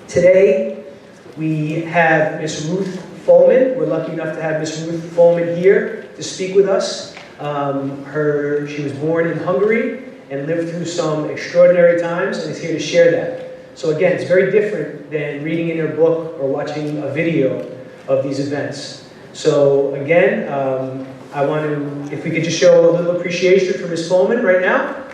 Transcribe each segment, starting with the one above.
Today, we have Ms. R.Follman. We're lucky enough to have Ms. R.Follman here to speak with us. She was born in Hungary and lived through some extraordinary times and is here to share that. So again, it's very different than reading in her book or watching a video of these events. So again, I want to, if we could just show a little appreciation for Ms. Follman right now.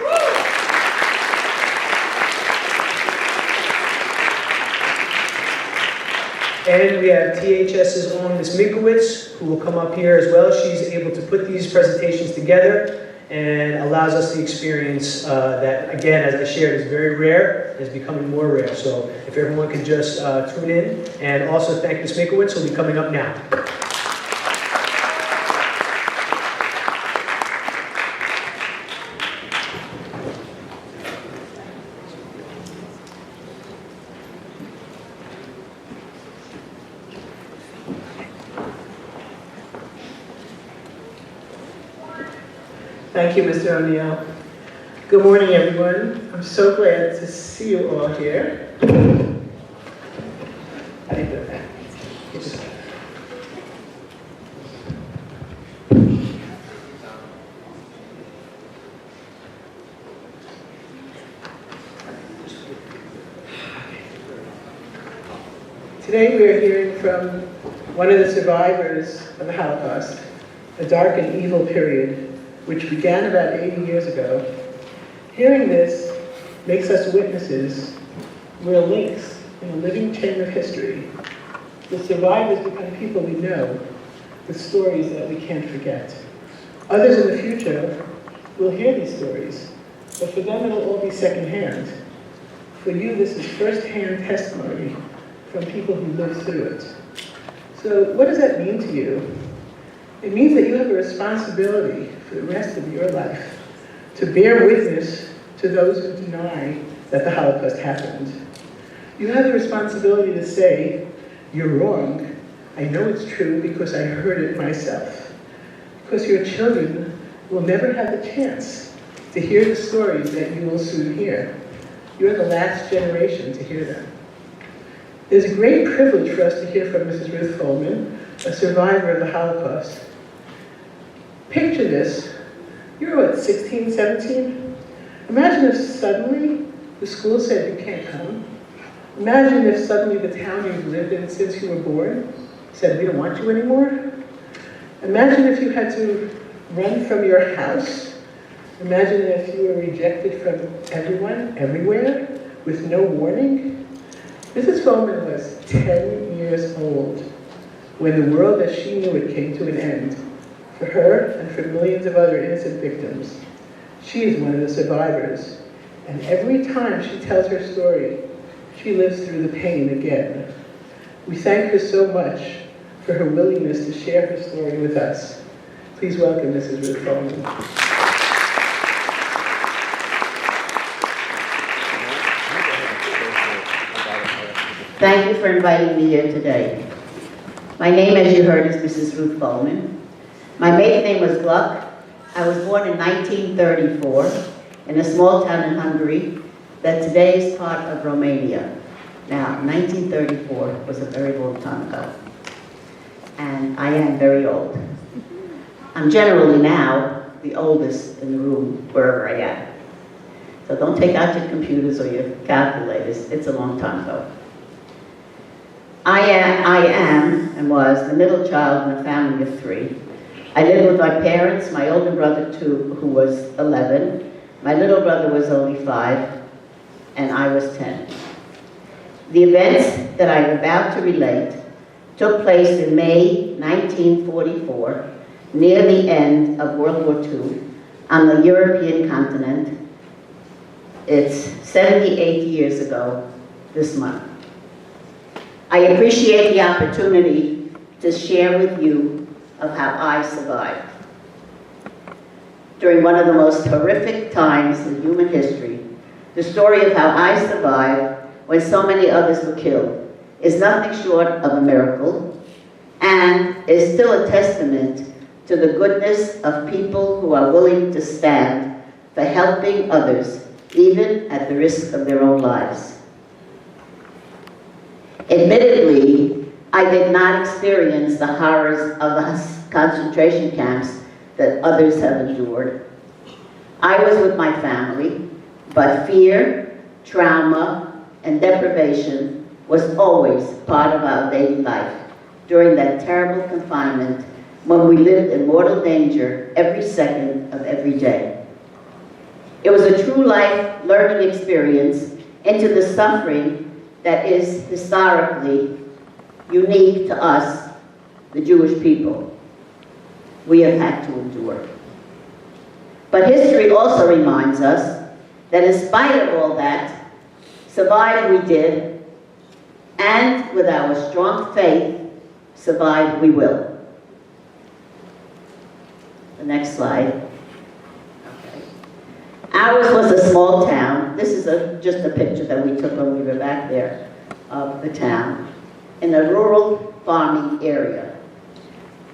And we have THS's own Ms. Minkowitz, who will come up here as well. She's able to put these presentations together and allows us the experience that, again, as I shared, is very rare and is becoming more rare. So if everyone could just tune in. And also thank Ms. Minkowitz, who will be coming up now. Thank you, Mr. O'Neill. Good morning, everyone. I'm so glad to see you all here. How do you do that? Today we are hearing from one of the survivors of the Holocaust, a dark and evil period which began about 80 years ago. Hearing this makes us witnesses. We're links in a living chain of history. The survivors become people we know, with stories that we can't forget. Others in the future will hear these stories, but for them it'll all be secondhand. For you, this is first-hand testimony from people who lived through it. So what does that mean to you? It means that you have a responsibility for the rest of your life to bear witness to those who deny that the Holocaust happened. You have the responsibility to say, you're wrong. I know it's true because I heard it myself. Because your children will never have the chance to hear the stories that you will soon hear. You're the last generation to hear them. It is a great privilege for us to hear from Mrs. R.Follman, a survivor of the Holocaust. Picture this. You're what, 16, 17? Imagine if suddenly the school said you can't come. Imagine if suddenly the town you've lived in since you were born said we don't want you anymore. Imagine if you had to run from your house. Imagine if you were rejected from everyone, everywhere, with no warning. Mrs. Follman was 10 years old when the world as she knew it came to an end. For her and for millions of other innocent victims, she is one of the survivors. And every time she tells her story, she lives through the pain again. We thank her so much for her willingness to share her story with us. Please welcome Mrs. R.Follman. Thank you for inviting me here today. My name, as you heard, is Mrs. R.Follman. My maiden name was Gluck. I was born in 1934 in a small town in Hungary that today is part of Romania. Now, 1934 was a very long time ago, and I am very old. I'm generally now the oldest in the room, wherever I am. So don't take out your computers or your calculators. It's a long time ago. I am and was the middle child in a family of 3. I lived with my parents, my older brother too, who was 11. My little brother was only 5, and I was 10. The events that I'm about to relate took place in May 1944, near the end of World War II, on the European continent. It's 78 years ago this month. I appreciate the opportunity to share with you of how I survived. During one of the most horrific times in human history, the story of how I survived when so many others were killed is nothing short of a miracle and is still a testament to the goodness of people who are willing to stand for helping others, even at the risk of their own lives. Admittedly, I did not experience the horrors of the concentration camps that others have endured. I was with my family, but fear, trauma, and deprivation was always part of our daily life during that terrible confinement when we lived in mortal danger every second of every day. It was a true life learning experience into the suffering that is historically unique to us, the Jewish people. We have had to endure. But history also reminds us that in spite of all that, survive we did, and with our strong faith, survive we will. The next slide. Okay. Ours was a small town. This is just a picture that we took when we were back there of the town, in a rural farming area.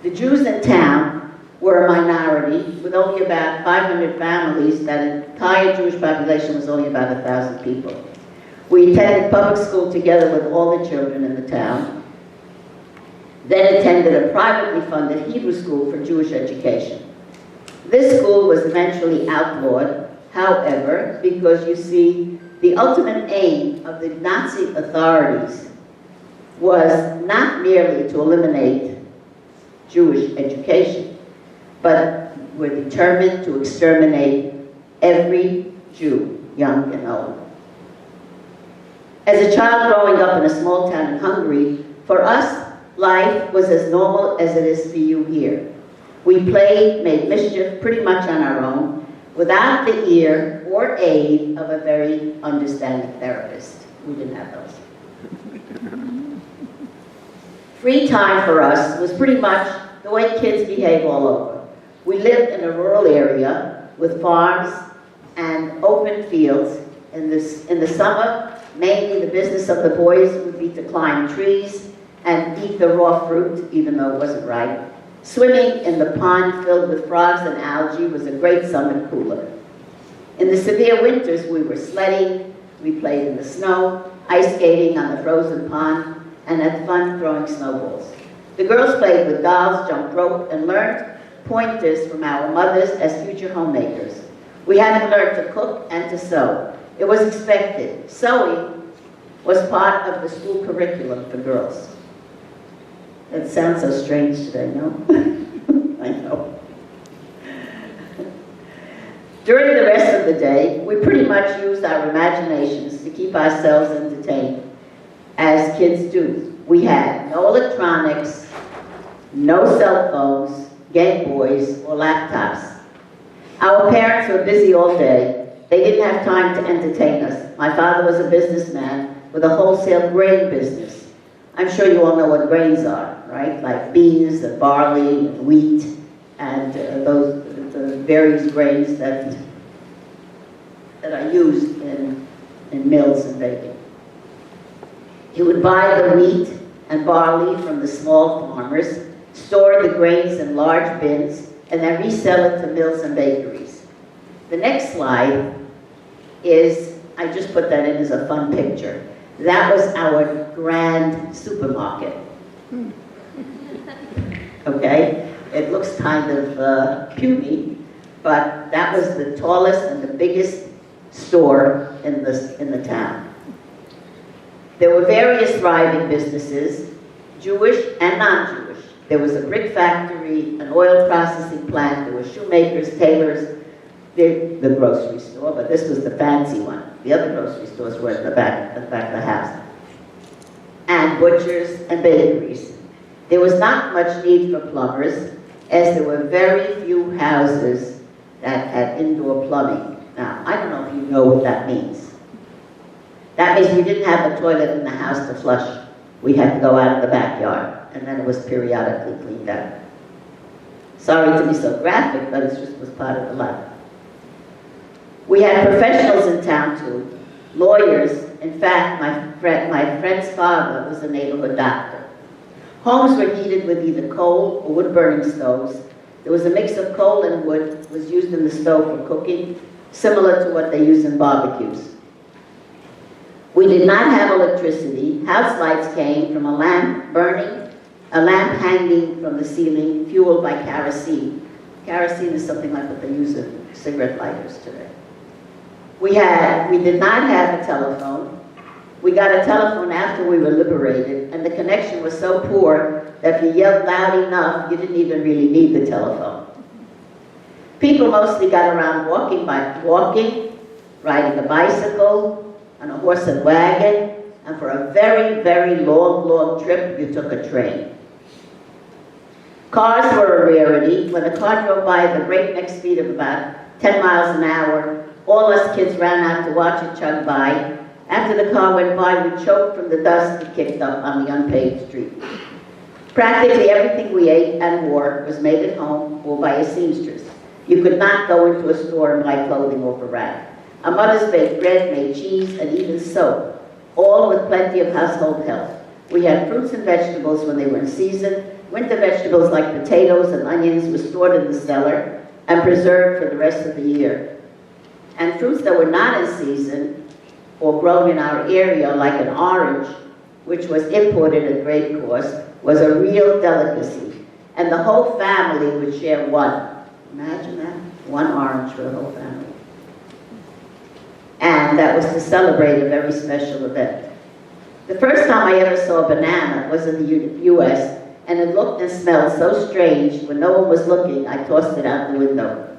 The Jews in town were a minority, with only about 500 families. That entire Jewish population was only about 1,000 people. We attended public school together with all the children in the town, then attended a privately funded Hebrew school for Jewish education. This school was eventually outlawed, however, because you see, the ultimate aim of the Nazi authorities was not merely to eliminate Jewish education, but were determined to exterminate every Jew, young and old. As a child growing up in a small town in Hungary, for us, life was as normal as it is for you here. We played, made mischief pretty much on our own, without the ear or aid of a very understanding therapist. We didn't have those. Free time for us was pretty much the way kids behave all over. We lived in a rural area with farms and open fields. In the summer, mainly the business of the boys would be to climb trees and eat the raw fruit, even though it wasn't ripe. Swimming in the pond filled with frogs and algae was a great summer cooler. In the severe winters, we were sledding, we played in the snow, ice skating on the frozen pond, and had fun throwing snowballs. The girls played with dolls, jumped rope, and learned pointers from our mothers as future homemakers. We had to learn to cook and to sew. It was expected. Sewing was part of the school curriculum for girls. That sounds so strange today, no? I know. During the rest of the day, we pretty much used our imaginations to keep ourselves entertained, as kids do. We had no electronics, no cell phones, Game Boys, or laptops. Our parents were busy all day. They didn't have time to entertain us. My father was a businessman with a wholesale grain business. I'm sure you all know what grains are, right? Like beans and barley and wheat and the various grains that are used in mills and baking. He would buy the wheat and barley from the small farmers, store the grains in large bins, and then resell it to mills and bakeries. The next slide is, I just put that in as a fun picture. That was our grand supermarket. Okay? It looks kind of puny, but that was the tallest and the biggest store in the town. There were various thriving businesses, Jewish and non-Jewish. There was a brick factory, an oil processing plant, there were shoemakers, tailors, the grocery store, but this was the fancy one. The other grocery stores were at the back of the house. And butchers and bakeries. There was not much need for plumbers, as there were very few houses that had indoor plumbing. Now, I don't know if you know what that means. That means we didn't have a toilet in the house to flush. We had to go out in the backyard, and then it was periodically cleaned out. Sorry to be so graphic, but it just was part of the life. We had professionals in town too, lawyers. In fact, my friend's father was a neighborhood doctor. Homes were heated with either coal or wood-burning stoves. There was a mix of coal and wood was used in the stove for cooking, similar to what they use in barbecues. We did not have electricity. House lights came from a lamp hanging from the ceiling, fueled by kerosene. Kerosene is something like what they use in cigarette lighters today. We did not have a telephone. We got a telephone after we were liberated, and the connection was so poor that if you yelled loud enough, you didn't even really need the telephone. People mostly got around walking, riding a bicycle, on a horse and wagon, and for a very, very long trip, you took a train. Cars were a rarity. When a car drove by at the breakneck speed of about 10 miles an hour, all us kids ran out to watch it chug by. After the car went by, we choked from the dust it kicked up on the unpaved street. Practically everything we ate and wore was made at home or by a seamstress. You could not go into a store and buy clothing off a rack. Our mothers baked bread, made cheese, and even soap, all with plenty of household help. We had fruits and vegetables when they were in season. Winter vegetables like potatoes and onions were stored in the cellar and preserved for the rest of the year. And fruits that were not in season or grown in our area, like an orange, which was imported at great cost, was a real delicacy. And the whole family would share one. Imagine that, one orange for the whole family. And that was to celebrate a very special event. The first time I ever saw a banana was in the U.S., and it looked and smelled so strange. When no one was looking, I tossed it out the window.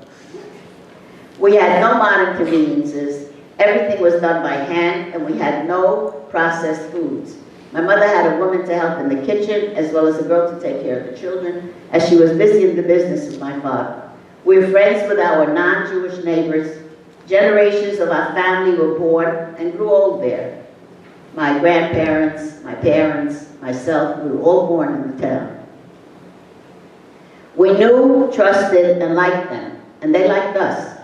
We had no modern conveniences. Everything was done by hand, and we had no processed foods. My mother had a woman to help in the kitchen, as well as a girl to take care of the children, as she was busy in the business with my father. We were friends with our non-Jewish neighbors. Generations of our family were born and grew old there. My grandparents, my parents, myself, we were all born in the town. We knew, trusted, and liked them, and they liked us.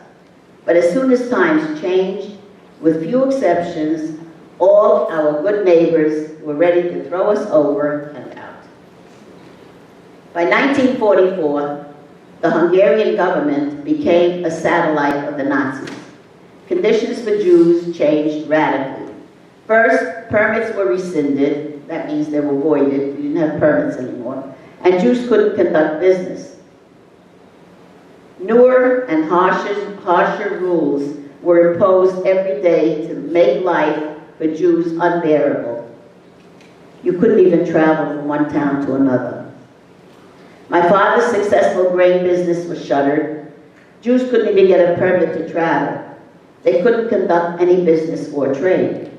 But as soon as times changed, with few exceptions, all our good neighbors were ready to throw us over and out. By 1944, the Hungarian government became a satellite of the Nazis. Conditions for Jews changed radically. First, permits were rescinded. That means they were voided. We didn't have permits anymore. And Jews couldn't conduct business. Newer and harsher rules were imposed every day to make life for Jews unbearable. You couldn't even travel from one town to another. My father's successful grain business was shuttered. Jews couldn't even get a permit to travel. They couldn't conduct any business or trade.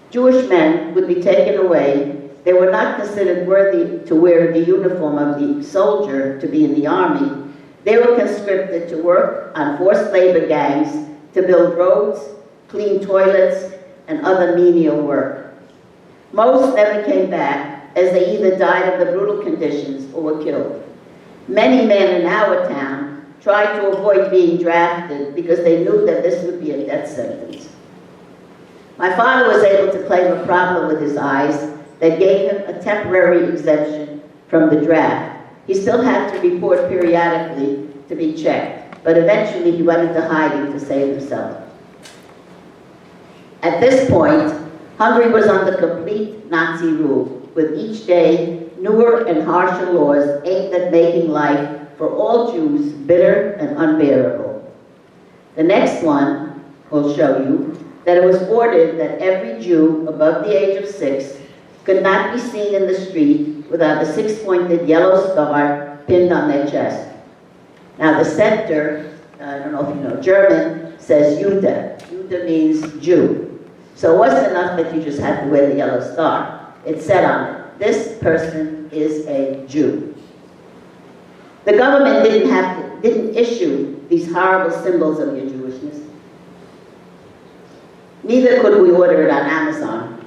Jewish men would be taken away. They were not considered worthy to wear the uniform of the soldier to be in the army. They were conscripted to work on forced labor gangs, to build roads, clean toilets, and other menial work. Most never came back, as they either died of the brutal conditions or were killed. Many men in our town tried to avoid being drafted because they knew that this would be a death sentence. My father was able to claim a problem with his eyes that gave him a temporary exemption from the draft. He still had to report periodically to be checked, but eventually he went into hiding to save himself. At this point, Hungary was under complete Nazi rule, with each day newer and harsher laws aimed at making life for all Jews bitter and unbearable. The next one will show you that it was ordered that every Jew above the age of 6 could not be seen in the street without a 6-pointed yellow star pinned on their chest. Now the center, I don't know if you know German, says Jude. Jude means Jew. So it wasn't enough that you just had to wear the yellow star. It said on it, this person is a Jew. The government didn't issue these horrible symbols of your Jewishness. Neither could we order it on Amazon.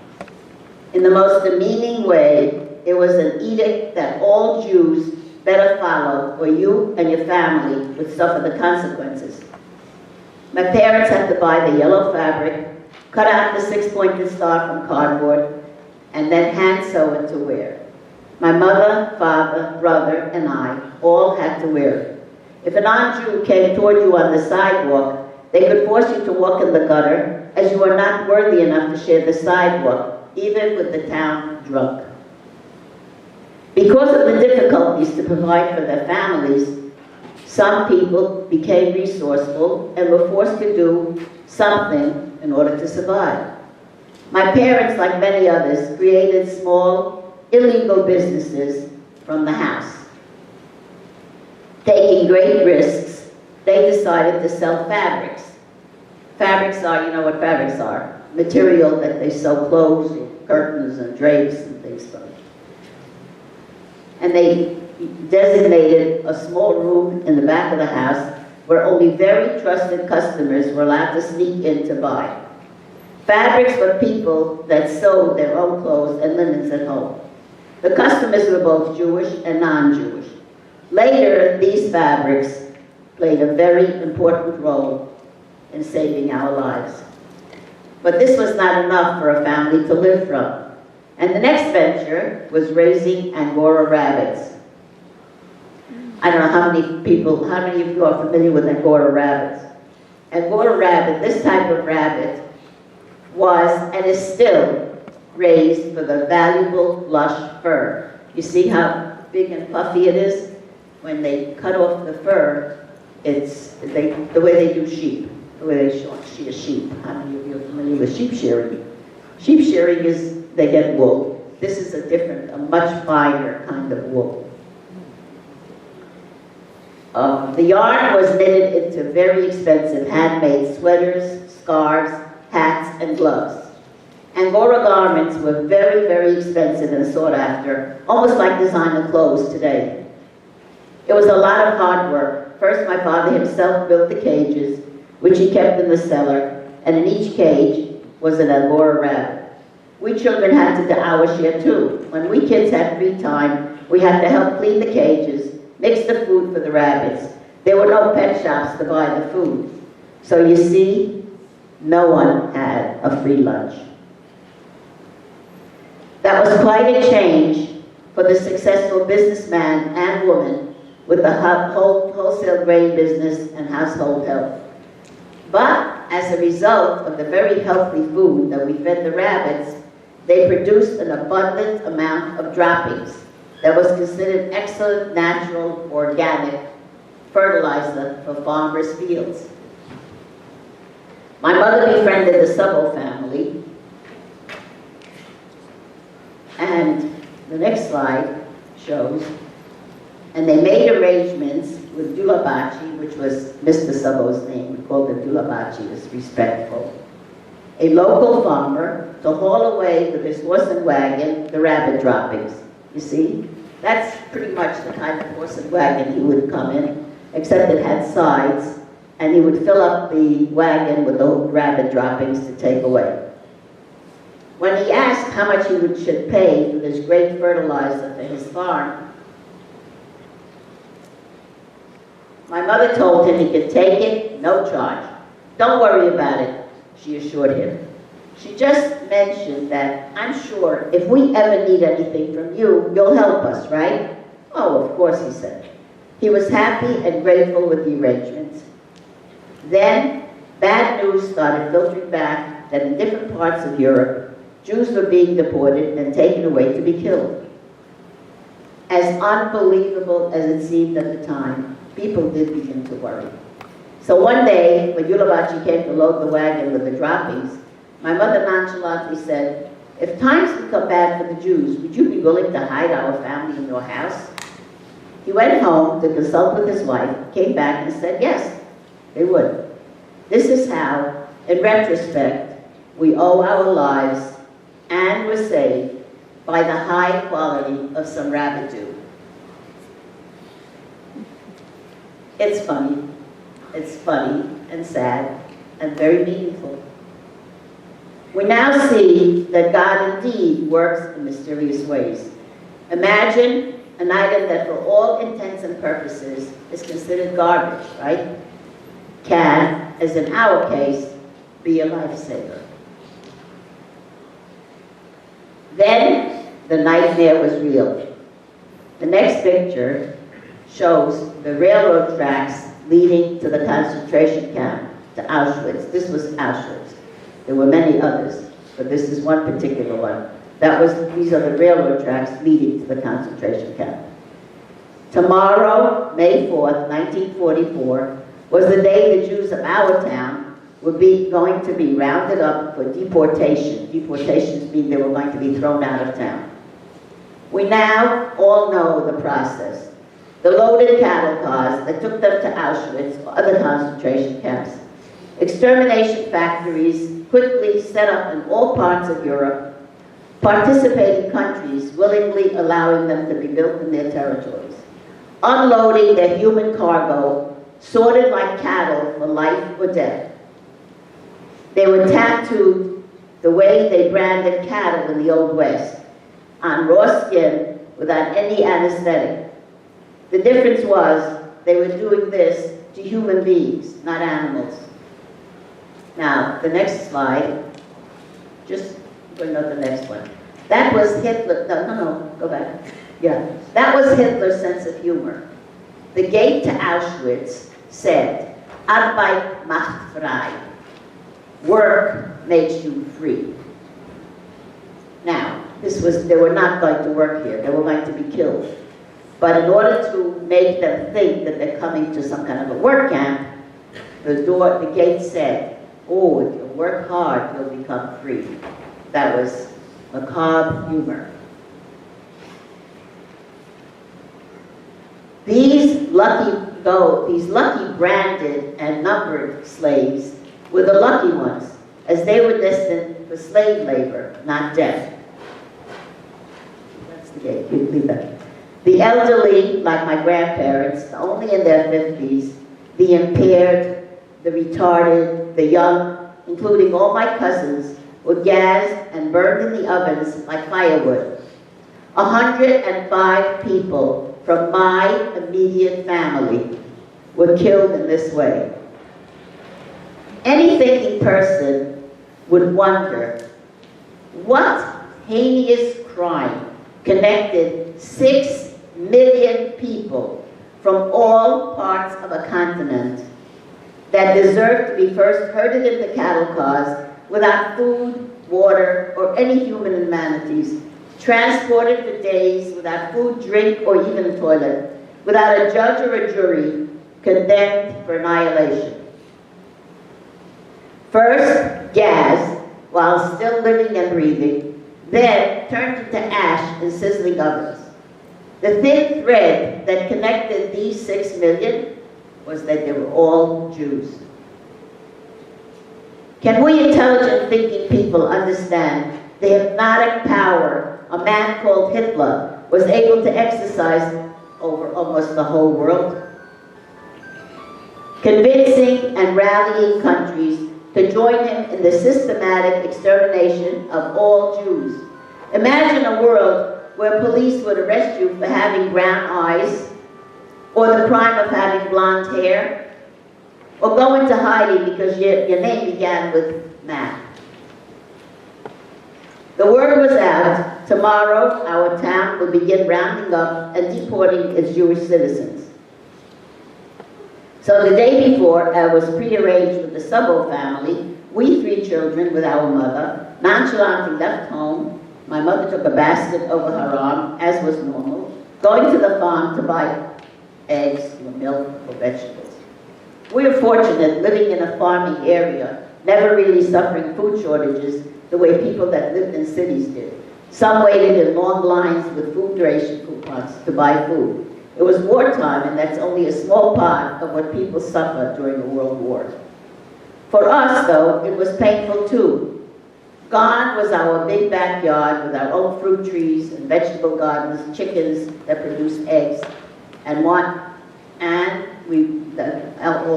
In the most demeaning way, it was an edict that all Jews better follow, or you and your family would suffer the consequences. My parents had to buy the yellow fabric, cut out the 6-pointed star from cardboard, and then hand sew it to wear. My mother, father, brother, and I all had to wear it. If a non-Jew came toward you on the sidewalk, they could force you to walk in the gutter as you are not worthy enough to share the sidewalk, even with the town drunk. Because of the difficulties to provide for their families, some people became resourceful and were forced to do something in order to survive. My parents, like many others, created small, illegal businesses from the house. Taking great risks, they decided to sell fabrics. Fabrics are, you know what fabrics are, material that they sew clothes, curtains, and drapes and things from. And they designated a small room in the back of the house where only very trusted customers were allowed to sneak in to buy. Fabrics for people that sewed their own clothes and linens at home. The customers were both Jewish and non-Jewish. Later, these fabrics played a very important role in saving our lives. But this was not enough for a family to live from. And the next venture was raising Angora rabbits. I don't know how many of you are familiar with Angora rabbits. Angora rabbit, this type of rabbit, was and is still raised for the valuable, lush fur. You see how big and puffy it is? When they cut off the fur, it's the way they do sheep, the way they shear sheep. How many of you are familiar with sheep shearing? Sheep shearing is, they get wool. This is a much finer kind of wool. The yarn was knitted into very expensive handmade sweaters, scarves, hats, and gloves. Angora garments were very, very expensive and sought after, almost like designer clothes today. It was a lot of hard work. First, my father himself built the cages, which he kept in the cellar, and in each cage was an Angora rabbit. We children had to do our share too. When we kids had free time, we had to help clean the cages, mix the food for the rabbits. There were no pet shops to buy the food. So you see, no one had a free lunch. That was quite a change for the successful businessman and woman with the wholesale grain business and household help. But as a result of the very healthy food that we fed the rabbits, they produced an abundant amount of droppings that was considered excellent natural organic fertilizer for farmers' fields. My mother befriended the Sabo family, and the next slide shows, and they made arrangements with Dulabachi, which was Mr. Sabo's name. We called him Dulabachi, as respectful. A local farmer to haul away with his horse and wagon the rabbit droppings. You see? That's pretty much the kind of horse and wagon he would come in, except it had sides, and he would fill up the wagon with the rabbit droppings to take away. When he asked how much he should pay for this great fertilizer for his farm, my mother told him he could take it, no charge. Don't worry about it, she assured him. She just mentioned that, I'm sure if we ever need anything from you, you'll help us, right? Oh, of course, he said. He was happy and grateful with the arrangements. Then, bad news started filtering back that in different parts of Europe, Jews were being deported and taken away to be killed. As unbelievable as it seemed at the time, people did begin to worry. So one day, when Yulabachi came to load the wagon with the droppings, my mother nonchalantly said, if times become bad for the Jews, would you be willing to hide our family in your house? He went home to consult with his wife, came back and said yes, they would. This is how, in retrospect, we owe our lives and were saved by the high quality of some rabbit dew. It's funny and sad and very meaningful. We now see that God indeed works in mysterious ways. Imagine an item that for all intents and purposes is considered garbage, right? Can, as in our case, be a lifesaver. Then the nightmare was real. The next picture shows the railroad tracks leading to the concentration camp, to Auschwitz. This was Auschwitz. There were many others, but this is one particular one. These are the railroad tracks leading to the concentration camp. Tomorrow, May 4th, 1944, was the day the Jews of our town were going to be rounded up for deportation. Deportations mean they were going to be thrown out of town. We now all know the process. The loaded cattle cars that took them to Auschwitz or other concentration camps. Extermination factories quickly set up in all parts of Europe, participating countries willingly allowing them to be built in their territories. Unloading their human cargo, sorted like cattle for life or death. They were tattooed the way they branded cattle in the Old West, on raw skin without any anesthetic. The difference was they were doing this to human beings, not animals. Now, the next slide, just bring up the next one. That was Hitler, no, go back. Yeah, that was Hitler's sense of humor. The gate to Auschwitz said, Arbeit macht frei. Work makes you free. Now, they were not going to work here, they were going to be killed. But in order to make them think that they're coming to some kind of a work camp, the gate said, oh, if you work hard, you'll become free. That was macabre humor. These lucky branded and numbered slaves were the lucky ones, as they were destined for slave labor, not death. That's the gate, you leave that. The elderly, like my grandparents, only in their 50s, the impaired, the retarded, the young, including all my cousins, were gassed and burned in the ovens like firewood. 105 people from my immediate family were killed in this way. Any thinking person would wonder, what heinous crime connected 6 million people from all parts of a continent that deserved to be first herded into cattle cars without food, water, or any human amenities, transported for days without food, drink, or even a toilet, without a judge or a jury, condemned for annihilation. First, gassed while still living and breathing, then turned into ash in sizzling ovens. The thin thread that connected these 6 million was that they were all Jews. Can we intelligent thinking people understand the hypnotic power a man called Hitler was able to exercise over almost the whole world? Convincing and rallying countries to join him in the systematic extermination of all Jews. Imagine a world where police would arrest you for having brown eyes, or the crime of having blonde hair, or go into hiding because your name began with Matt. The word was out, tomorrow our town will begin rounding up and deporting its Jewish citizens. So the day before, I was prearranged with the Sabo family, we 3 children with our mother, nonchalantly left home. My mother took a basket over her arm, as was normal, going to the farm to buy eggs or milk or vegetables. We were fortunate living in a farming area, never really suffering food shortages the way people that lived in cities did. Some waited in long lines with food ration coupons to buy food. It was wartime, and that's only a small part of what people suffered during the World War. For us, though, it was painful too. Gone was our big backyard with our own fruit trees and vegetable gardens, chickens that produced eggs, and all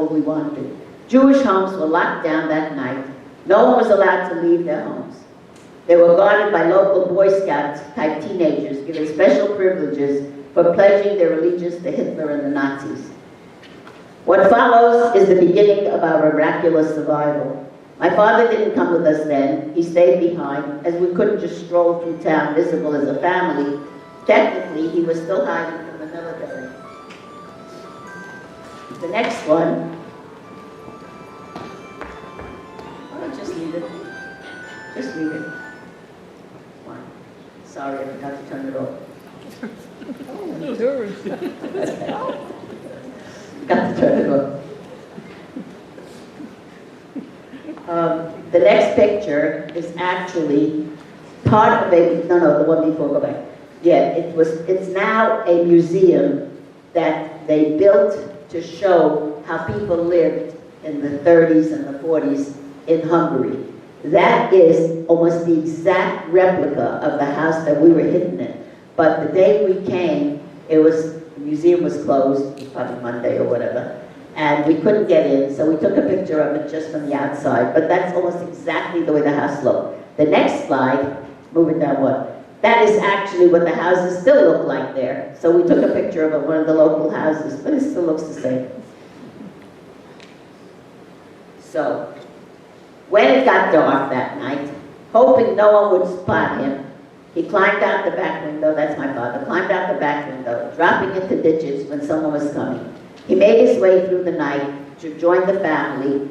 we wanted. Jewish homes were locked down that night. No one was allowed to leave their homes. They were guarded by local Boy Scout-type teenagers given special privileges for pledging their allegiance to Hitler and the Nazis. What follows is the beginning of our miraculous survival. My father didn't come with us then. He stayed behind, as we couldn't just stroll through town visible as a family. Technically, he was still hiding from the military. The next one, I'll just leave it. Just read it. One. Sorry, I forgot to turn it off. Got to turn it off. The next picture is actually part of a, no, the one before, go back. Yeah, it's now a museum that they built to show how people lived in the 30s and the 40s in Hungary. That is almost the exact replica of the house that we were hidden in. But the day we came, the museum was closed, it was probably Monday or whatever, and we couldn't get in, so we took a picture of it just from the outside, but that's almost exactly the way the house looked. The next slide, moving down one, that is actually what the houses still look like there. So we took a picture of one of the local houses, but it still looks the same. So, when it got dark that night, hoping no one would spot him, he climbed out the back window, that's my father, climbed out the back window, dropping into ditches when someone was coming. He made his way through the night to join the family,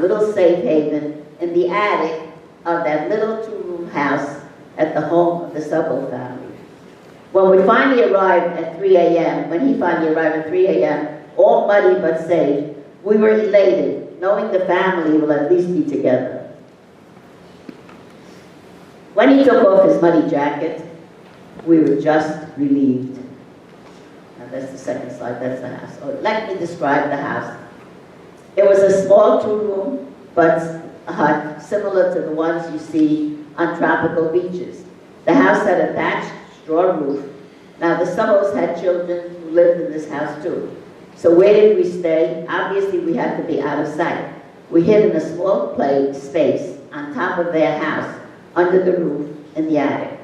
little safe haven, in the attic of that little two-room house at the home of the Subble family. When we finally arrived at 3 a.m., when he finally arrived at 3 a.m., all muddy but safe, we were elated, knowing the family will at least be together. When he took off his muddy jacket, we were just relieved. Now that's the second slide, that's the house. Oh, let me describe the house. It was a small two-room, but a hut similar to the ones you see on tropical beaches. The house had a thatched straw roof. Now the Subbles had children who lived in this house too. So where did we stay? Obviously we had to be out of sight. We hid in a small space on top of their house, under the roof in the attic.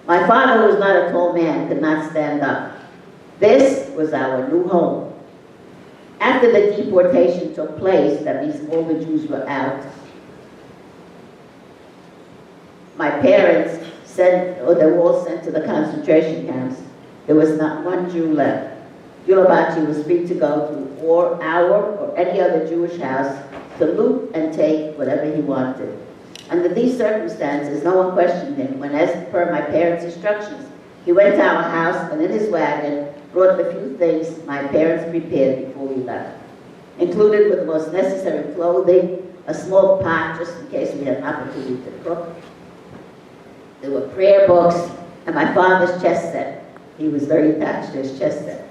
My father, who was not a tall man, could not stand up. This was our new home. After the deportation took place, that means all the Jews were out, my parents they were all sent to the concentration camps. There was not one Jew left. Gulabachi was free to go to our or any other Jewish house to loot and take whatever he wanted. Under these circumstances, no one questioned him when, as per my parents' instructions, he went to our house and in his wagon brought the few things my parents prepared before we left. Included with the most necessary clothing, a small pot just in case we had an opportunity to cook. There were prayer books and my father's chess set. He was very attached to his chess set.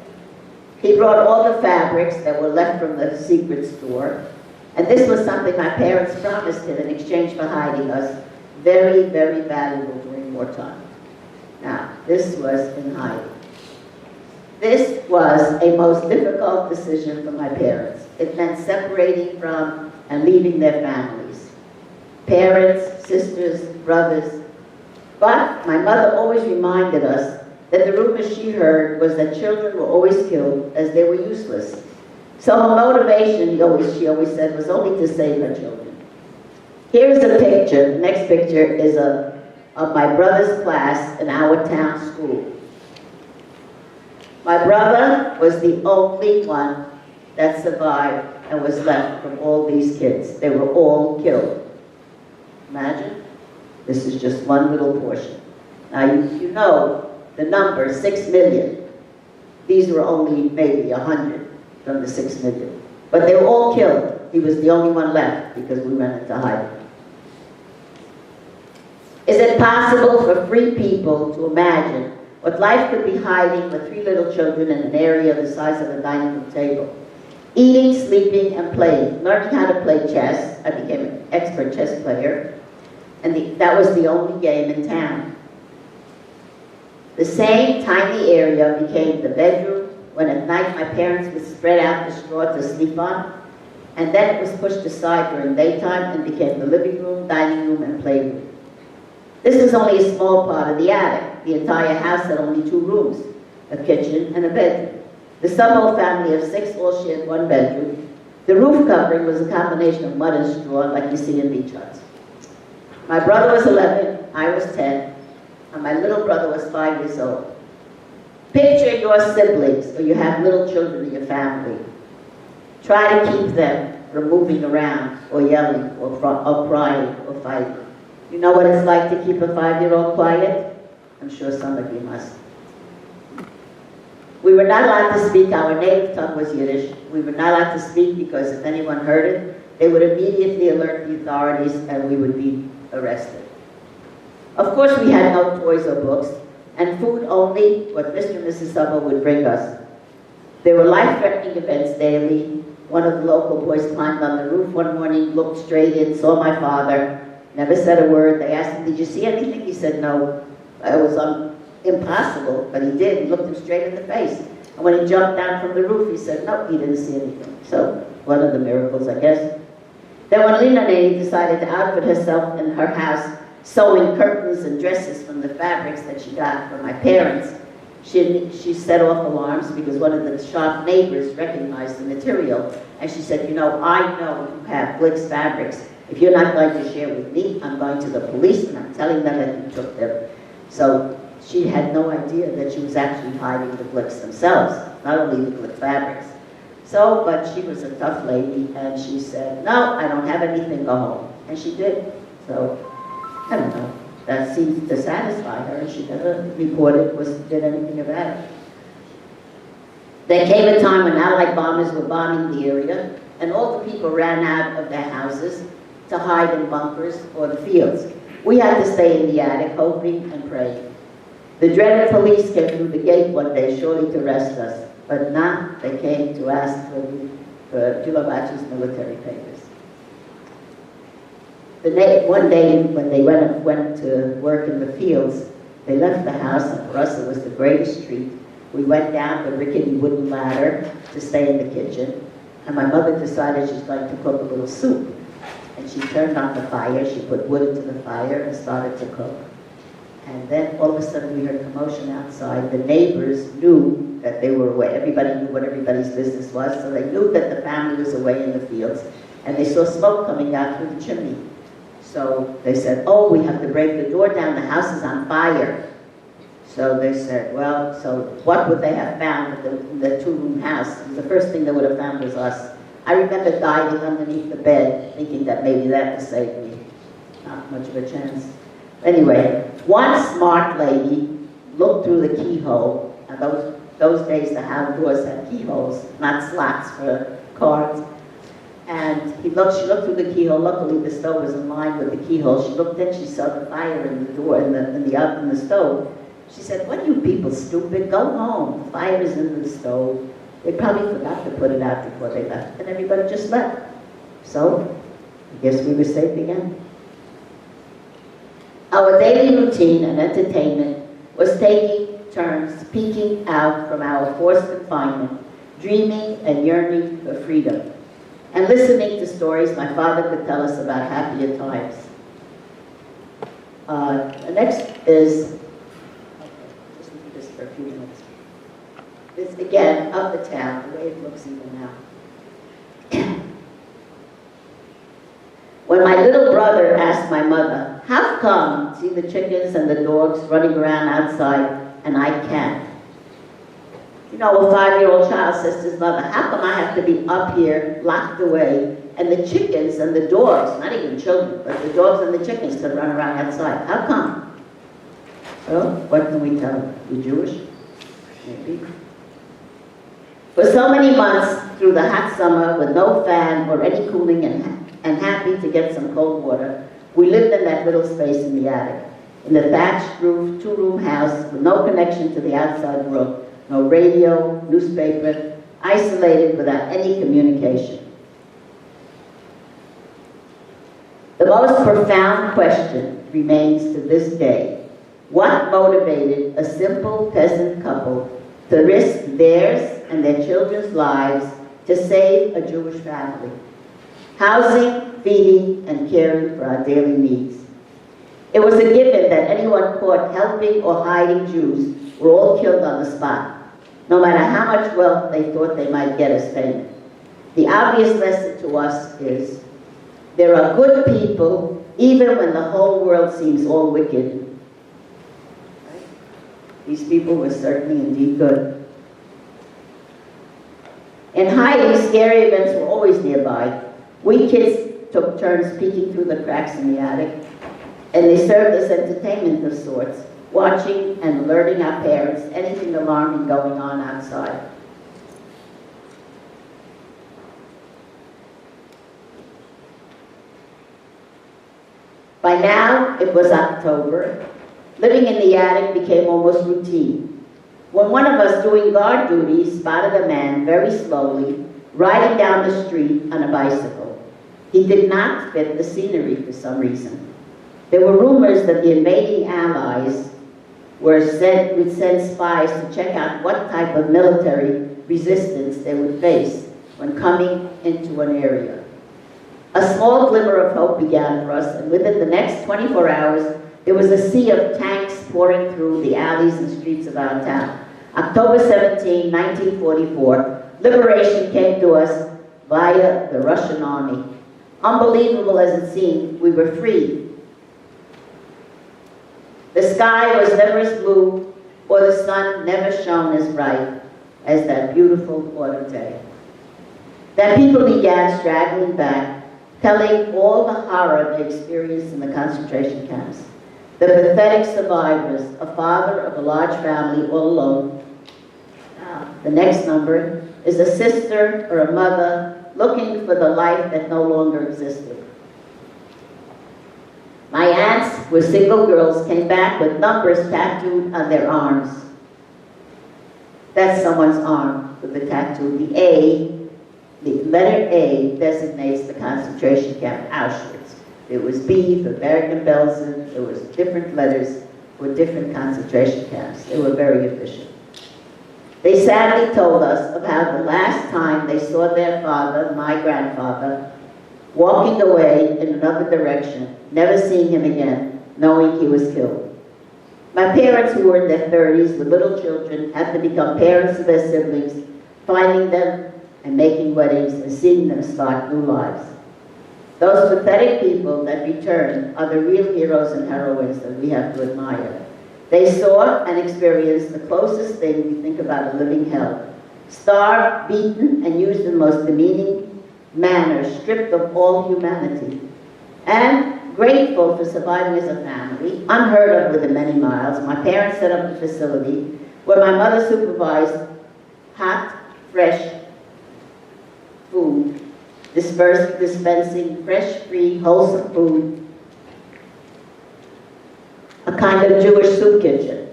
He brought all the fabrics that were left from the secret store. And this was something my parents promised him in exchange for hiding us. Very, very valuable during wartime. Now, this was in hiding. This was a most difficult decision for my parents. It meant separating from and leaving their families. Parents, sisters, brothers. But my mother always reminded us that the rumors she heard was that children were always killed as they were useless. So her motivation, she always said, was only to save her children. Here's a picture. The next picture is of my brother's class in our town school. My brother was the only one that survived and was left from all these kids. They were all killed. Imagine. This is just one little portion. Now you know the number, 6 million. These were only maybe 100 from the 6 million. But they were all killed. He was the only one left because we went into hiding. Is it possible for free people to imagine what life could be hiding with 3 little children in an area the size of a dining room table? Eating, sleeping, and playing. Learning how to play chess. I became an expert chess player. And that was the only game in town. The same tiny area became the bedroom when at night my parents would spread out the straw to sleep on, and then it was pushed aside during daytime and became the living room, dining room, and playroom. This is only a small part of the attic. The entire house had only 2 rooms, a kitchen and a bedroom. The Subble family of 6 all shared 1 bedroom. The roof covering was a combination of mud and straw like you see in beach huts. My brother was 11, I was 10, and my little brother was 5 years old. Picture your siblings, or you have little children in your family. Try to keep them from moving around, or yelling, or crying, or fighting. You know what it's like to keep a 5-year-old quiet? I'm sure some of you must. We were not allowed to speak. Our native tongue was Yiddish. We were not allowed to speak because if anyone heard it, they would immediately alert the authorities and we would be arrested. Of course, we had no toys or books, and food only what Mr. and Mrs. Summer would bring us. There were life-threatening events daily. One of the local boys climbed on the roof one morning, looked straight in, saw my father, never said a word. They asked him, "Did you see anything?" He said, "No." It was impossible, but he did. He looked him straight in the face. And when he jumped down from the roof, he said, "No, he didn't see anything." So, one of the miracles, I guess. Then when Lena Nene decided to outfit herself in her house, sewing curtains and dresses from the fabrics that she got from my parents, she set off alarms because one of the shop neighbors recognized the material. And she said, "You know, I know you have Glick's fabrics. If you're not going to share with me, I'm going to the police and I'm telling them that you took them." So she had no idea that she was actually hiding the Glicks themselves, not only the Glick fabrics. So, but she was a tough lady and she said, "No, I don't have anything, go home." And she did. So, I don't know. That seemed to satisfy her, and she never reported, did anything about it. There came a time when Allied bombers were bombing the area, and all the people ran out of their houses to hide in bunkers or the fields. We had to stay in the attic, hoping and praying. The dreaded police came through the gate one day, surely to arrest us, but not. They came to ask for Gilovacci's military papers. One day when they went to work in the fields, they left the house, and for us it was the greatest treat. We went down the rickety wooden ladder to stay in the kitchen, and my mother decided she's going to cook a little soup. And she turned on the fire, she put wood into the fire and started to cook. And then all of a sudden we heard commotion outside. The neighbors knew that they were away. Everybody knew what everybody's business was, so they knew that the family was away in the fields. And they saw smoke coming out through the chimney. So they said, "Oh, we have to break the door down, the house is on fire." So they said, well, so what would they have found in the two-room house? The first thing they would have found was us. I remember diving underneath the bed, thinking that maybe that would save me. Not much of a chance. Anyway, one smart lady looked through the keyhole, and those days the house doors had keyholes, not slots for cards. And she looked through the keyhole. Luckily, the stove was in line with the keyhole. She looked in, she saw the fire in the door, in the oven, in the stove. She said, "What are you people stupid? Go home. The fire is in the stove." They probably forgot to put it out before they left, and everybody just left. So, I guess we were safe again. Our daily routine and entertainment was taking turns peeking out from our forced confinement, dreaming and yearning for freedom, and listening to stories my father could tell us about happier times. The next is, just look at this for a few minutes. It's again of the town, the way it looks even now. When my little brother asked my mother, "How come see the chickens and the dogs running around outside and I can't?" You know, a 5-year-old child says to his mother, "How come I have to be up here, locked away, and the chickens and the dogs, not even children, but the dogs and the chickens can run around outside? How come?" Well, what can we tell them? You Jewish? Maybe. For so many months, through the hot summer, with no fan or any cooling and happy to get some cold water, we lived in that little space in the attic, in the thatched roof, 2-room house with no connection to the outside world. No radio, newspaper, isolated without any communication. The most profound question remains to this day. What motivated a simple peasant couple to risk theirs and their children's lives to save a Jewish family? Housing, feeding, and caring for our daily needs. It was a given that anyone caught helping or hiding Jews were all killed on the spot, no matter how much wealth they thought they might get as payment. The obvious lesson to us is, there are good people even when the whole world seems all wicked. These people were certainly indeed good. In hiding, scary events were always nearby. We kids took turns peeking through the cracks in the attic. and they served as entertainment of sorts, watching and alerting our parents anything alarming going on outside. By now, it was October. Living in the attic became almost routine. When one of us doing guard duty spotted a man very slowly riding down the street on a bicycle. He did not fit the scenery for some reason. There were rumors that the invading Allies would send spies to check out what type of military resistance they would face when coming into an area. A small glimmer of hope began for us, and within the next 24 hours, there was a sea of tanks pouring through the alleys and streets of our town. October 17, 1944, liberation came to us via the Russian army. Unbelievable as it seemed, we were free. The sky was never as blue, or the sun never shone as bright as that beautiful autumn day. Then people began straggling back, telling all the horror they experienced in the concentration camps. The pathetic survivors, a father of a large family all alone. The next number is a sister or a mother looking for the life that no longer existed. My aunts were single girls, came back with numbers tattooed on their arms. That's someone's arm with the tattoo. The letter A designates the concentration camp, Auschwitz. There was B for Bergen-Belsen. There was different letters for different concentration camps. They were very efficient. They sadly told us of how the last time they saw their father, my grandfather, walking away in another direction, never seeing him again, knowing he was killed. My parents, who were in their 30s with little children, had to become parents of their siblings, finding them and making weddings and seeing them start new lives. Those pathetic people that return are the real heroes and heroines that we have to admire. They saw and experienced the closest thing we think about a living hell. Starved, beaten, and used in the most demeaning manner, stripped of all humanity. And grateful for surviving as a family, unheard of within many miles, my parents set up a facility where my mother supervised hot, fresh food, dispensing fresh, free, wholesome food, a kind of Jewish soup kitchen,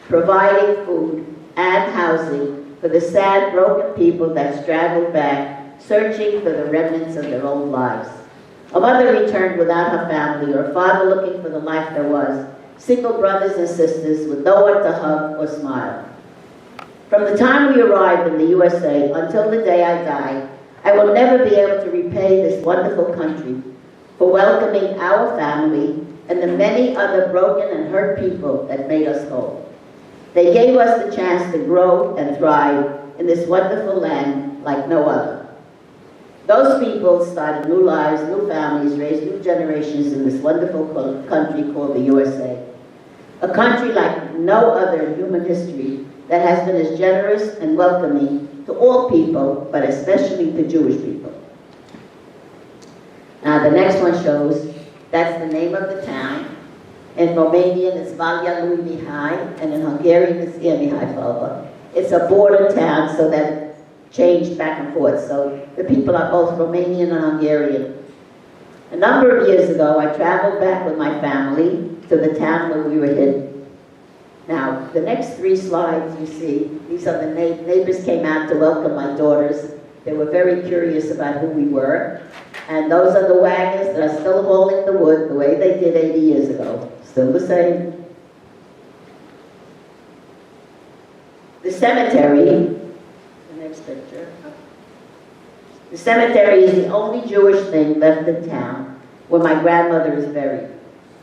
providing food and housing for the sad, broken people that straggled back, searching for the remnants of their old lives. A mother returned without her family, or a father looking for the life there was, single brothers and sisters with no one to hug or smile. From the time we arrived in the USA until the day I die, I will never be able to repay this wonderful country for welcoming our family and the many other broken and hurt people that made us whole. They gave us the chance to grow and thrive in this wonderful land like no other. Those people started new lives, new families, raised new generations in this wonderful country called the USA. A country like no other in human history that has been as generous and welcoming to all people, but especially to Jewish people. Now the next one shows, that's the name of the town. In Romanian it's Valea lui Mihai, and in Hungarian it's R.Follman. It's a border town, so that changed back and forth. So the people are both Romanian and Hungarian. A number of years ago, I traveled back with my family to the town where we were hidden. Now, the next three slides you see, these are the neighbors came out to welcome my daughters. They were very curious about who we were. And those are the wagons that are still hauling the wood the way they did 80 years ago. Still the same. The cemetery, the next picture. The cemetery is the only Jewish thing left in town where my grandmother is buried.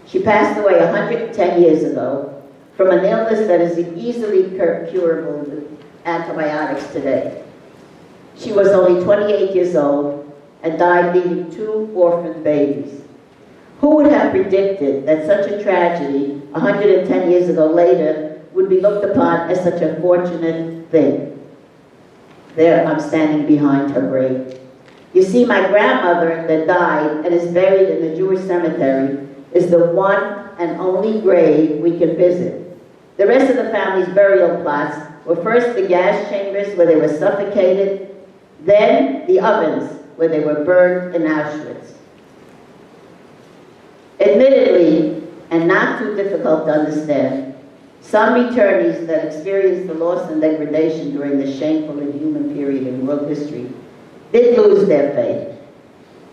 She passed away 110 years ago from an illness that is easily curable with antibiotics today. She was only 28 years old and died leaving 2 orphan babies. Who would have predicted that such a tragedy 110 years ago later would be looked upon as such a fortunate thing? There, I'm standing behind her grave. You see, my grandmother that died and is buried in the Jewish cemetery is the one and only grave we can visit. The rest of the family's burial plots were first the gas chambers where they were suffocated, then the ovens where they were burned in Auschwitz. Admittedly, and not too difficult to understand, some returnees that experienced the loss and degradation during the shameful and inhuman period in world history did lose their faith.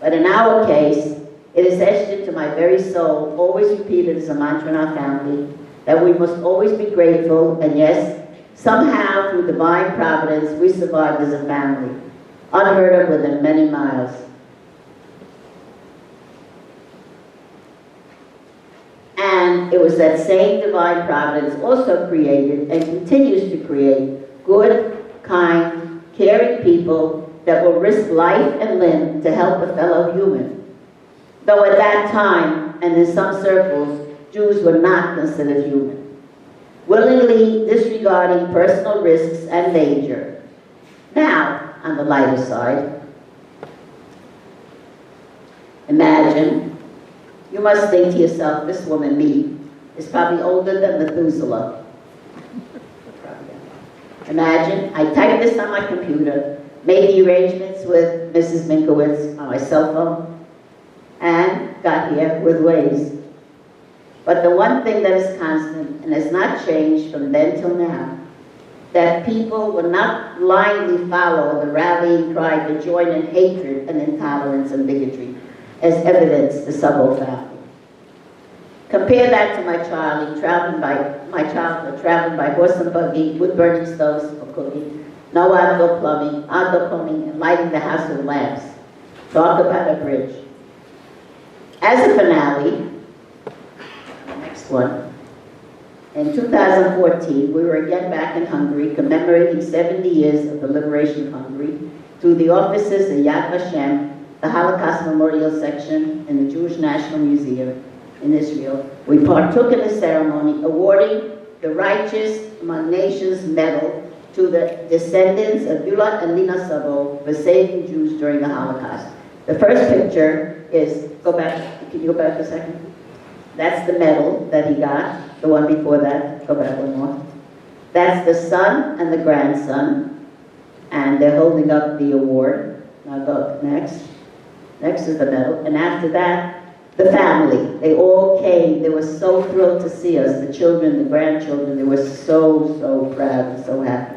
But in our case, it is etched into my very soul, always repeated as a mantra in our family, that we must always be grateful, and yes, somehow through divine providence, we survived as a family, unheard of within many miles. And it was that same divine providence also created and continues to create good, kind, caring people that will risk life and limb to help a fellow human. Though at that time, and in some circles, Jews were not considered human, willingly disregarding personal risks and danger. Now, on the lighter side, imagine, you must think to yourself, this woman, me, is probably older than Methuselah. Imagine, I typed this on my computer, made the arrangements with Mrs. Minkowitz on my cell phone, and got here with Waze. But the one thing that is constant and has not changed from then till now, that people will not blindly follow the rallying cry to join in hatred and intolerance and bigotry, as evidenced the Sabo family. Compare that to my childhood, traveling by horse and buggy, wood-burning stoves for cooking, no outdoor plumbing, and lighting the house with lamps. Talk about a bridge. As a finale, next one, in 2014, we were again back in Hungary, commemorating 70 years of the liberation of Hungary through the offices of Yad Vashem, the Holocaust Memorial Section in the Jewish National Museum in Israel. We partook in the ceremony awarding the Righteous Among Nations Medal to the descendants of Yula and Lina Sabo for saving Jews during the Holocaust. The first picture is, can you go back a second? That's the medal that he got, the one before that, go back one more. That's the son and the grandson, and they're holding up the award. Now go next. Next is the medal, and after that, the family. They all came. They were so thrilled to see us, the children, the grandchildren. They were so, so proud and so happy.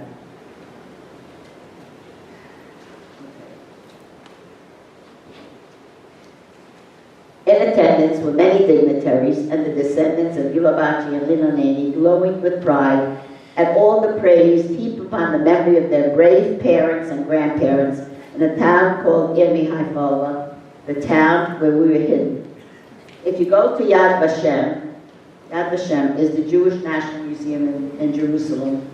In attendance were many dignitaries and the descendants of Yulabachi and Linoneni, glowing with pride at all the praise heaped upon the memory of their brave parents and grandparents in a town called Irmi Haifa, the town where we were hidden. If you go to Yad Vashem is the Jewish National Museum in Jerusalem.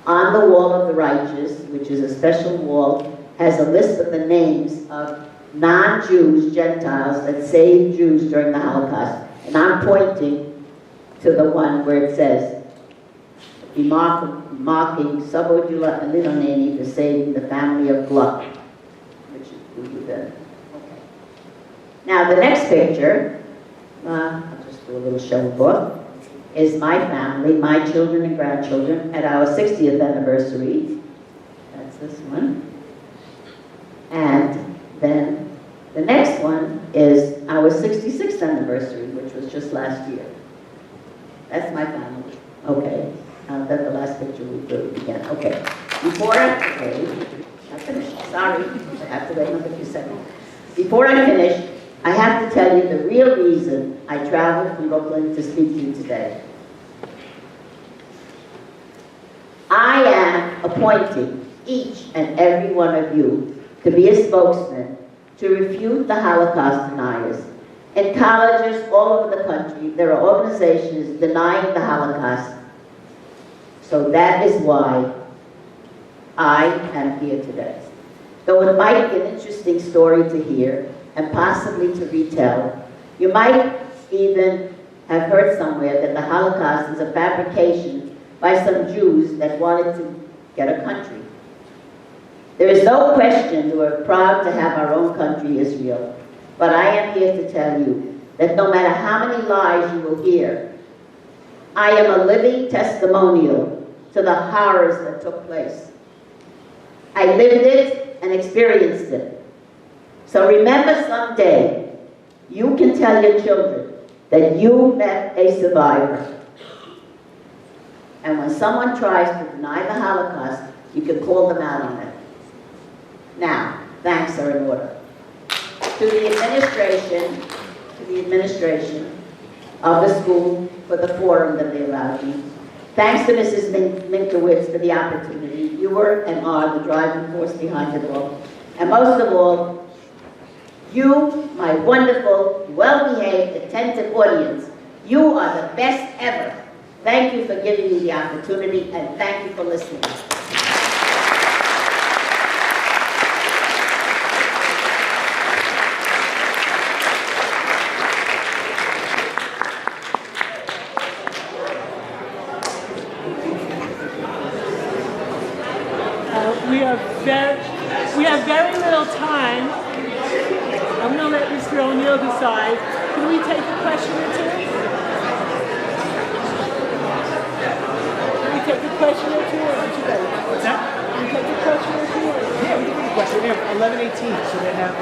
On the Wall of the Righteous, which is a special wall, has a list of the names of non-Jews, Gentiles, that saved Jews during the Holocaust. And I'm pointing to the one where it says, marking Sabodula and Linoneni for saving the family of Gluck, which we do then. Okay. Now the next picture, I'll just do a little show of book, is my family, my children and grandchildren, at our 60th anniversary. That's this one. And then the next one is our 66th anniversary, which was just last year. That's my family. Okay. That's the last picture we do again. Okay. Before I finish. Sorry. I have to wait another few seconds. Before I finish, I have to tell you the real reason I traveled from Brooklyn to speak to you today. I am appointing each and every one of you to be a spokesman to refute the Holocaust deniers. In colleges all over the country, there are organizations denying the Holocaust. So that is why I am here today. Though it might be an interesting story to hear and possibly to retell, you might even have heard somewhere that the Holocaust is a fabrication by some Jews that wanted to get a country. There is no question we're proud to have our own country, Israel. But I am here to tell you that no matter how many lies you will hear, I am a living testimonial to the horrors that took place. I lived it and experienced it. So remember someday, you can tell your children that you met a survivor. And when someone tries to deny the Holocaust, you can call them out on it. Now, thanks are in order. To the administration of the school for the forum that they allowed me. Thanks to Mrs. Minkowitz for the opportunity. You were and are the driving force behind it all. And most of all, you, my wonderful, well-behaved, attentive audience, you are the best ever. Thank you for giving me the opportunity, and thank you for listening. We have very little time. I'm going to let Mr. O'Neill decide. Can we take a question or two? Can we take a question or two, or aren't you ready? What's that? Can we take a question or two? Yeah, we can take a question. We have 11:18, so they have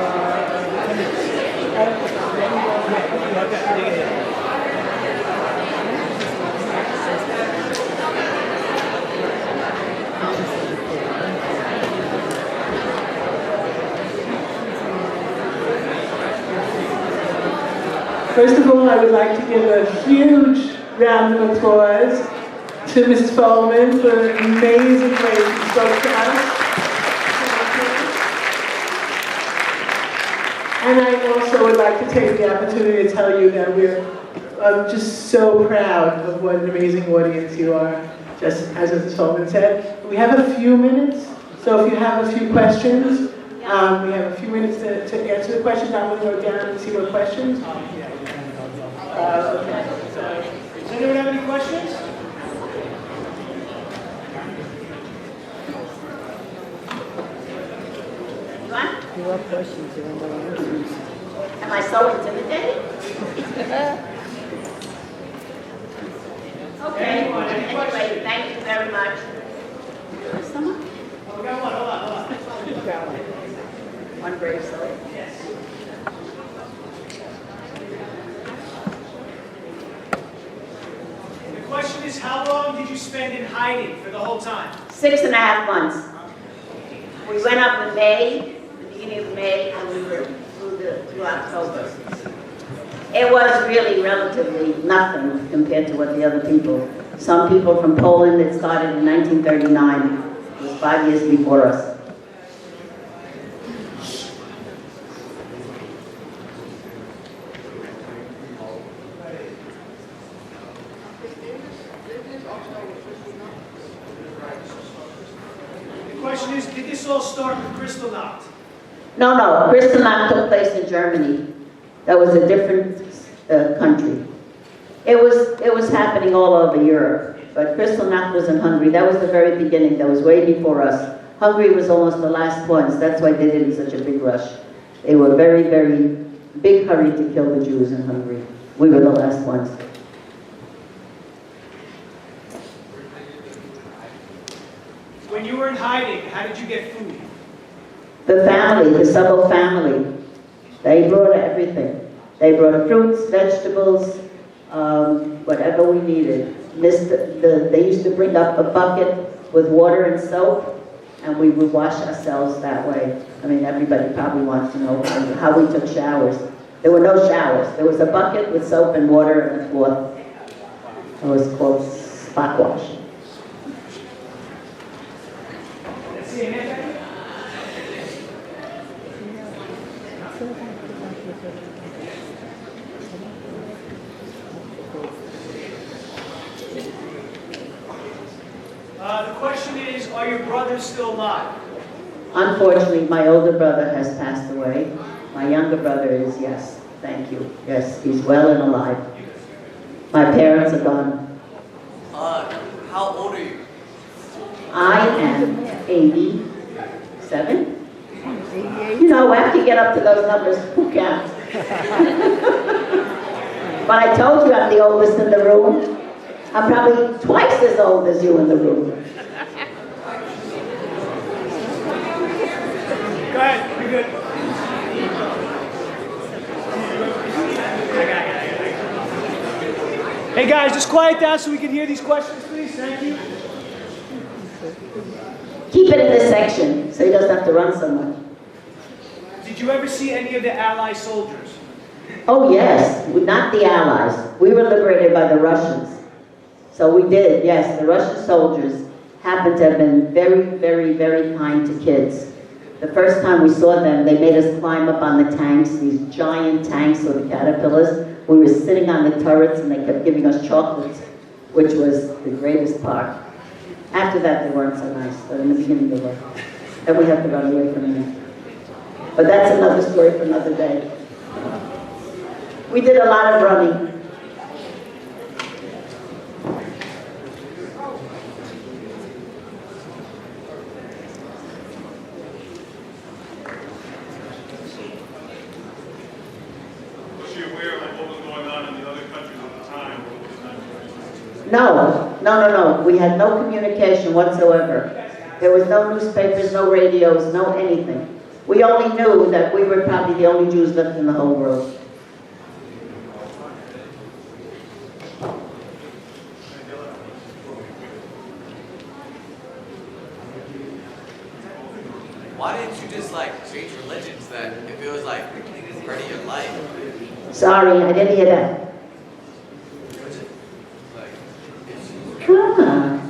10 minutes. First of all, I would like to give a huge round of applause to Mrs. Follman for an amazing way she spoke to us. And I also would like to take the opportunity to tell you that I'm just so proud of what an amazing audience you are, just as Mrs. Follman said. We have a few minutes, so if you have a few questions, we have a few minutes to answer the questions. I'm going to go down and see what questions. Okay. Does anyone have any questions? What? You have questions. Am I so intimidating? Okay. Anyway, thank you very much. Someone? Oh, we got one. Hold on. One brave soul. Yes. The question is, how long did you spend in hiding for the whole time? 6.5 months. We went up in May, the beginning of May, and we were through October. It was really relatively nothing compared to what the other people. Some people from Poland that started in 1939. It was 5 years before us. The question is, did this all start with Kristallnacht? No, Kristallnacht took place in Germany. That was a different country. It was happening all over Europe, but Kristallnacht was in Hungary. That was the very beginning. That was way before us. Hungary was almost the last ones. That's why they did it in such a big rush. They were very, very big hurry to kill the Jews in Hungary. We were the last ones. When you were in hiding, how did you get food? The family, the Sobel family, they brought everything. They brought fruits, vegetables, whatever we needed. They used to bring up a bucket with water and soap, and we would wash ourselves that way. I mean, everybody probably wants to know how we took showers. There were no showers. There was a bucket with soap and water and a cloth. It was called spot wash. Let's see, Nick. The question is, are your brothers still alive? Unfortunately, my older brother has passed away. My younger brother is, yes, thank you. Yes, he's well and alive. My parents are gone. How old are you? I am 87. 88. You know, after you get up to those numbers, who counts? But I told you I'm the oldest in the room. I'm probably twice as old as you in the room. Go ahead, you're good. I got it. Hey guys, just quiet down so we can hear these questions, please. Thank you. Keep it in this section so he doesn't have to run so much. Did you ever see any of the Allied soldiers? Oh yes, not the Allies. We were liberated by the Russians. So we did, yes. The Russian soldiers happened to have been very, very, very kind to kids. The first time we saw them, they made us climb up on the tanks, these giant tanks with the caterpillars. We were sitting on the turrets and they kept giving us chocolates, which was the greatest part. After that, they weren't so nice, but in the beginning they were. And we had to run away from them. But that's another story for another day. We did a lot of running. Was she aware of what was going on in the other countries at the time? No. We had no communication whatsoever. There was no newspapers, no radios, no anything. We only knew that we were probably the only Jews left in the whole world. Why didn't you just like change religions then if it was like part of your life? Sorry, I didn't hear that. Come on.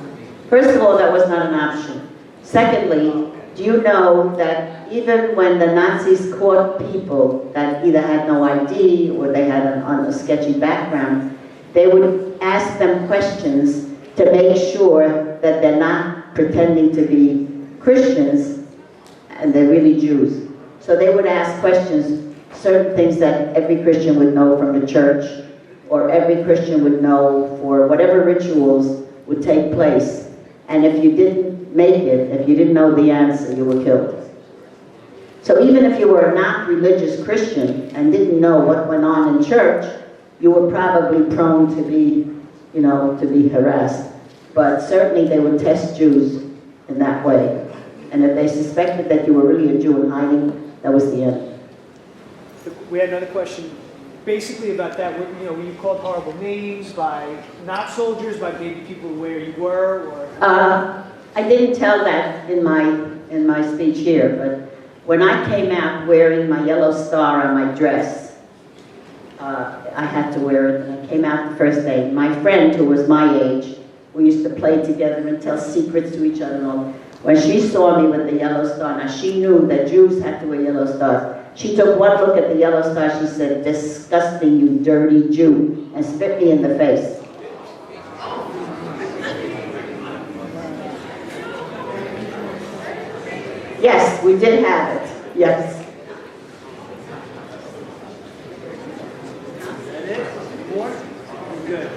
First of all, that was not an option. Secondly, do you know that even when the Nazis caught people that either had no ID or they had a sketchy background, they would ask them questions to make sure that they're not pretending to be Christians and they're really Jews. So they would ask questions, certain things that every Christian would know from the church, or every Christian would know for whatever rituals would take place. And if you didn't make it, if you didn't know the answer, you were killed. So even if you were a not religious Christian and didn't know what went on in church, you were probably prone to be, to be harassed. But certainly they would test Jews in that way. And if they suspected that you were really a Jew in hiding, that was the end. We had another question basically about that. Were you called horrible names by not soldiers, by maybe people where you were? Or? I didn't tell that in my speech here, but when I came out wearing my yellow star on my dress, I had to wear it, and I came out the first day. My friend, who was my age, we used to play together and tell secrets to each other and all. When she saw me with the yellow star, now she knew that Jews had to wear yellow stars. She took one look at the yellow star, she said, "Disgusting, you dirty Jew," and spit me in the face. Yes, we did have it, yes. Is that it? More? Good.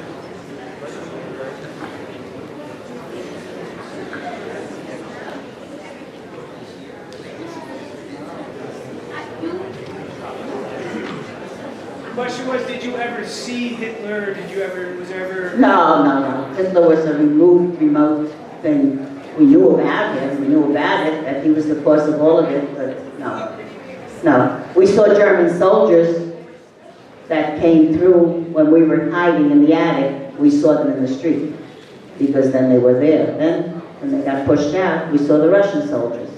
The question was, did you ever see Hitler? Was there ever... No. Hitler was a remote thing. We knew about him, that he was the cause of all of it, but no. We saw German soldiers that came through when we were hiding in the attic. We saw them in the street, because then they were there. Then, when they got pushed out, we saw the Russian soldiers.